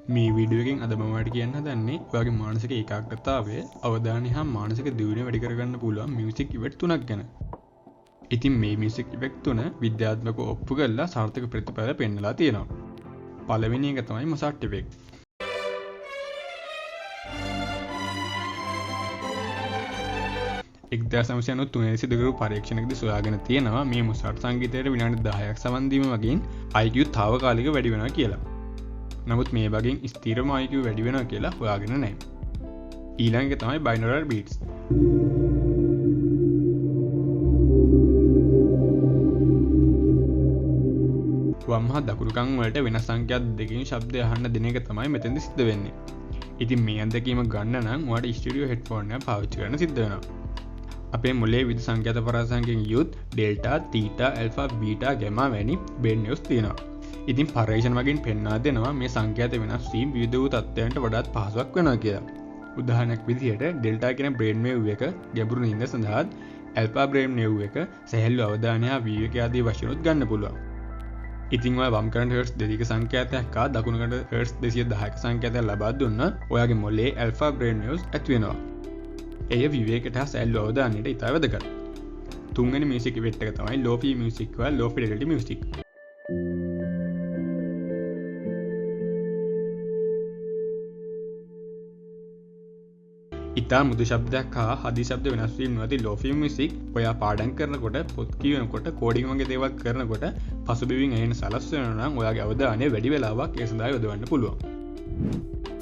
මේ වීඩියෝ එකෙන් අද මම ඔයාලට කියන්න හදන්නේ ඔයාගේ මානසික ඒකාග්‍රතාවය අවධානය හා මානසික දියුණුව වැඩි කරගන්න පුළුවන් මියුසික් ඉෆෙක්ට් තුනක් ගැන. ඉතින් මේ මියුසික් ඉෆෙක්ට් තුන විද්‍යාත්මකව ඔප්පු කරලා සාර්ථක ප්‍රතිඵල පෙන්නලා තියෙනවා. පළවෙනි එක තමයි මසාට් ඉෆෙක්ට්. එක්දසමසයනුත් සිදුකරු පරීක්ෂණයකදී සොයාගෙන තියෙනවා මේ මොසාට් සංගීතයට විනාඩි 10ක් සවන් දීම වගේන් IQ තාවකාලික වැඩි වෙනවා කියලා. නමුත් මේ වගේ ස්ථිරම IQ වැඩි වෙනවා කියලා හොයාගෙන නැහැ. ඊළඟ එක තමයි බයිනොරල් බීට්ස්. වම් හා දකුණු කන් වලට වෙනස් සංඛ්‍යා දෙකකින් ශබ්දය අහන්න දෙන එක තමයි මෙතෙන්දි සිද්ධ වෙන්නේ. ඉතින් මේ අත්දැකීම ගන්න නම් ඔයාලට ස්ටුඩියෝ හෙඩ්ෆෝන් එක පාවිච්චි කරන්න සිද්ධ වෙනවා. අපේ මොලේ විවිධ සංඛ්‍යාත පරාසංඛ්‍යයෙන් යුත් ඩෙල්ටා, තීටා, ඇල්ෆා, බීටා, ගැමා වැනි බ්‍රේන් වේව්ස් තියෙනවා. ඉතින් පරීක්ෂණ වලින් පෙන්වා දෙනවා මේ සංඛ්‍යාත වෙනස් වීම විවිධ වූ තත්ත්වයන්ට වඩාත් පහසුවක් වෙනවා කියලා. උදාහරණයක් විදිහට ඩෙල්ටා කියන බ්‍රේන් වේව් එක ගැඹුරු නිින්ද සඳහා ඇල්ෆා බ්‍රේන් වේව් එක සැහැල්ලු අවධානය හා විවේක ආදී වශයෙන් උත් ගන්න පුළුවන්. ඉතින් ඔයා වම් කරන්ට් හර්ට්ස් 200ක සංඛ්‍යාතයක් හා දකුණු කරන්ට් හර්ට්ස් 210ක සංඛ්‍යාතයක් ලබා දුන්නොත් ඔයාගේ මොලේ ඇල්ෆා බ්‍රේන් වේව්ස් ඇති වෙනවා. එය විවේකයට හා සැහැල්ලු අවධානයට ඉතා වැදගත්. තුන්වෙනි මියුසික් ඉෆෙක්ට් එක තමයි ලෝෆි මියුසික් වල ලෝ ෆිඩෙලිටි මියුසික්. ඉතා මෘදු ශබ්දයක් හා හදි ශබ්ද වෙනස් වීම නැති ලෝෆි මියුසික් ඔයා පාඩම් කරනකොට, පොත් කියවනකොට, කෝඩින් වගේ දේවල් කරනකොට පසුබිමින් ඇහෙන සලස්ව වෙනවා නම් ඔයාගේ අවධානය වැඩි වෙලාවක් ඒ සඳහා යොදවන්න පුළුවන්.